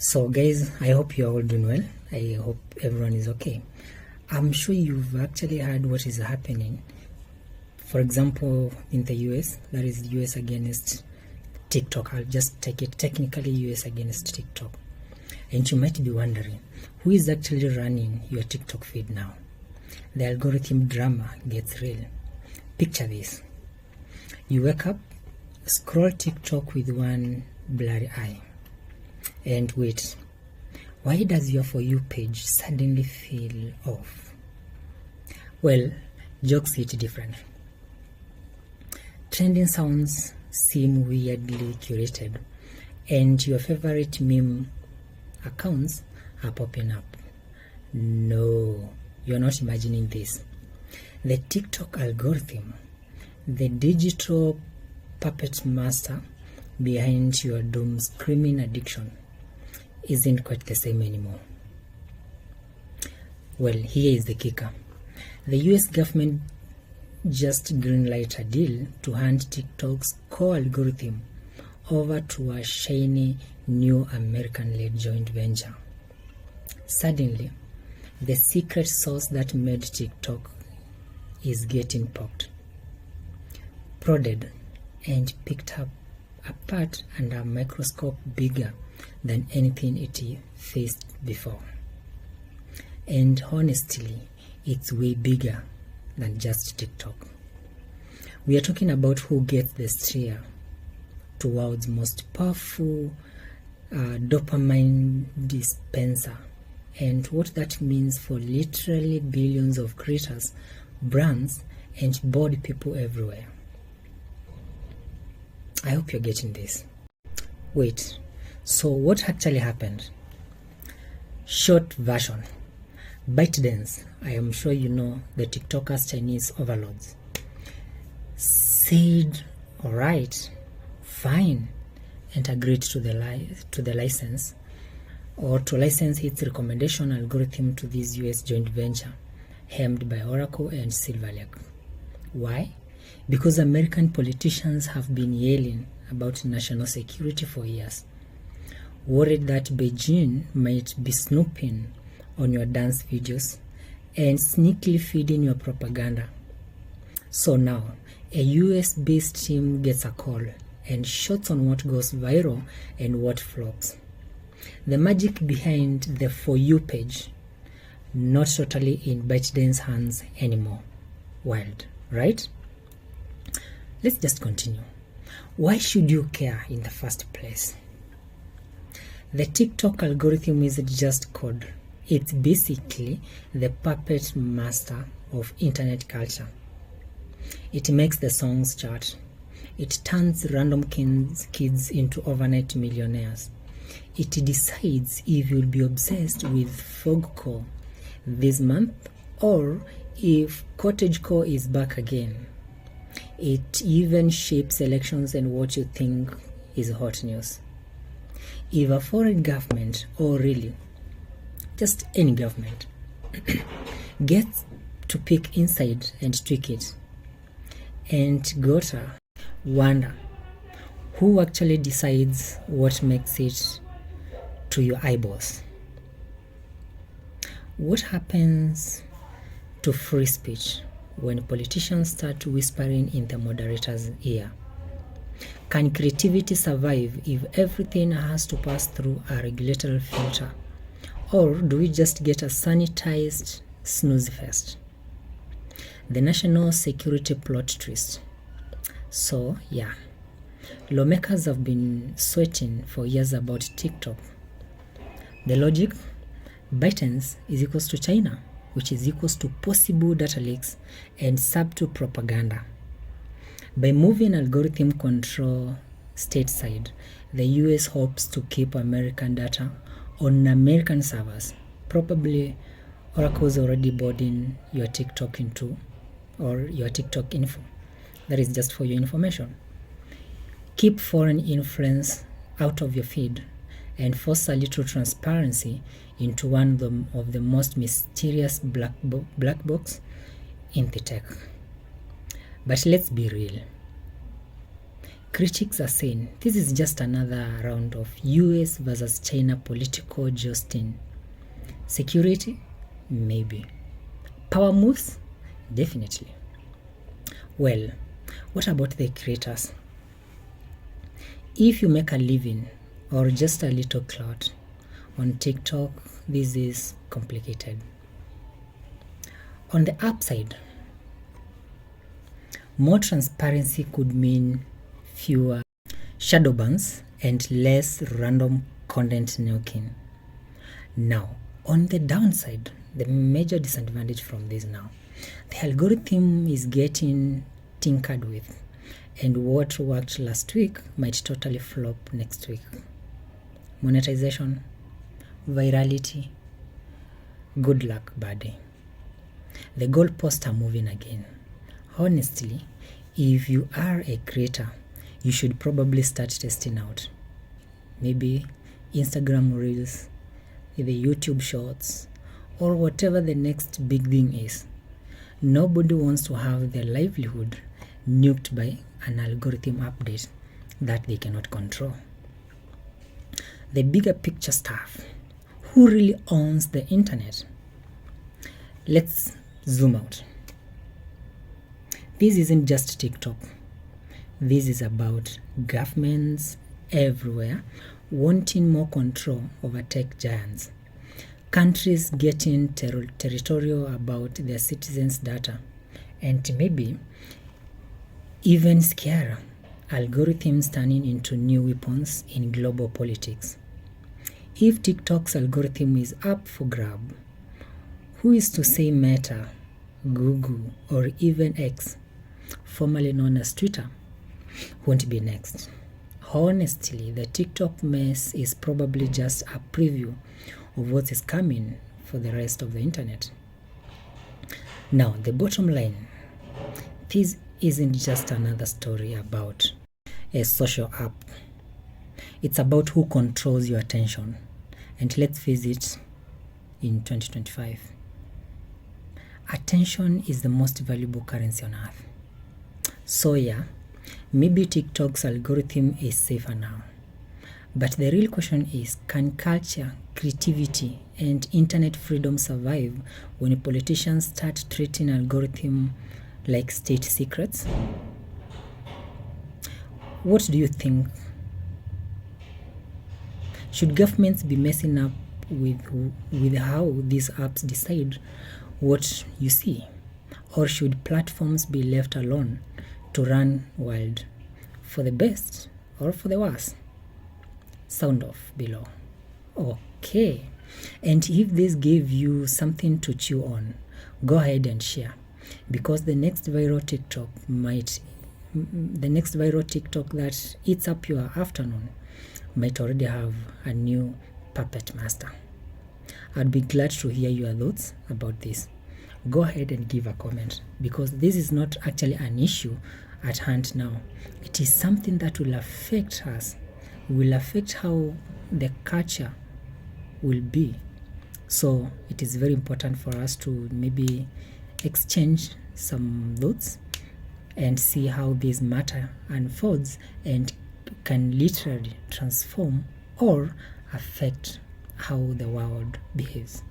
So guys, I hope you are all doing well. I hope everyone is okay. I'm sure you've actually heard what is happening. For example, in the US, that is US against TikTok. I'll just take it technically US against TikTok. And you might be wondering, who is actually running your TikTok feed now? The algorithm drama gets real. Picture this. You wake up, scroll TikTok with one blurry eye. And wait, why does your For You page suddenly feel off? Well, jokes hit different. Trending sounds seem weirdly curated, and your favorite meme accounts are popping up. No, you're not imagining this. The TikTok algorithm, the digital puppet master behind your doom screaming addiction, isn't quite the same anymore. Well, here is the kicker. The US government just greenlighted a deal to hand TikTok's core algorithm over to a shiny new American-led joint venture. Suddenly, the secret sauce that made TikTok is getting poked, prodded, and picked up apart under a microscope bigger than anything it faced before. And honestly, it's way bigger than just TikTok. We are talking about who gets the steer towards most powerful dopamine dispenser, and what that means for literally billions of creators, brands, and bored people everywhere. I hope you're getting this. Wait, so what actually happened? Short version. ByteDance, I am sure you know the TikTokers' Chinese overlords, said, alright, fine, and agreed to the license, or to license its recommendation algorithm to this US joint venture, helmed by Oracle and Silver Lake. Why? Because American politicians have been yelling about national security for years, worried that Beijing might be snooping on your dance videos and sneakily feeding your propaganda. So now, a US-based team gets a call and shots on what goes viral and what flops. The magic behind the For You page, not totally in ByteDance hands anymore. Wild, right? Let's just continue. Why should you care in the first place? The TikTok algorithm isn't just code. It's basically the puppet master of internet culture. It makes the songs chart. It turns random kids into overnight millionaires. It decides if you'll be obsessed with fogcore this month or if cottagecore is back again. It even shapes elections and what you think is hot news. If a foreign government, or really just any government, gets to peek inside and tweak it, and gotta wonder who actually decides what makes it to your eyeballs. What happens to free speech when politicians start whispering in the moderator's ear? Can creativity survive if everything has to pass through a regulatory filter? Or do we just get a sanitized snooze fest? The national security plot twist. So yeah, lawmakers have been sweating for years about TikTok. The logic? ByteDance is equals to China, which is equals to possible data leaks and subtle propaganda. By moving algorithm control stateside, the US hopes to keep American data on American servers. Probably Oracle's already boarding your TikTok into, or your TikTok info. That is just for your information. Keep foreign influence out of your feed and force a little transparency into one of the most mysterious black box in the tech. But let's be real. Critics are saying this is just another round of US versus China political jousting. Security? Maybe. Power moves? Definitely. Well, what about the creators? If you make a living or just a little clout on TikTok, this is complicated. On the upside, more transparency could mean fewer shadow bans and less random content nuking. Now, on the downside, the major disadvantage from this now, the algorithm is getting tinkered with, and what worked last week might totally flop next week. Monetization, virality, good luck, buddy. The goalposts are moving again. Honestly, if you are a creator, you should probably start testing out. Maybe Instagram Reels, the YouTube Shorts, or whatever the next big thing is. Nobody wants to have their livelihood nuked by an algorithm update that they cannot control. The bigger picture stuff. Who really owns the internet? Let's zoom out. This isn't just TikTok. This is about governments everywhere wanting more control over tech giants. Countries getting territorial about their citizens' data. And maybe even scarier, algorithms turning into new weapons in global politics. If TikTok's algorithm is up for grab, who is to say Meta, Google, or even X, formerly known as Twitter, won't be next? Honestly, the TikTok mess is probably just a preview of what is coming for the rest of the internet. Now, the bottom line, this isn't just another story about a social app. It's about who controls your attention. And let's face it, in 2025, attention is the most valuable currency on earth. So yeah, maybe TikTok's algorithm is safer now. But the real question is, can culture, creativity, and internet freedom survive when politicians start treating algorithms like state secrets? What do you think? Should governments be messing up with how these apps decide what you see? Or should platforms be left alone to run wild, for the best or for the worst? Sound off below. Okay. And if this gave you something to chew on, go ahead and share, because the next viral TikTok that eats up your afternoon might already have a new puppet master. I'd be glad to hear your thoughts about this. Go ahead and give a comment, because this is not actually an issue at hand now. It is something that will affect us, will affect how the culture will be. So it is very important for us to maybe exchange some thoughts and see how this matter unfolds and can literally transform or affect how the world behaves.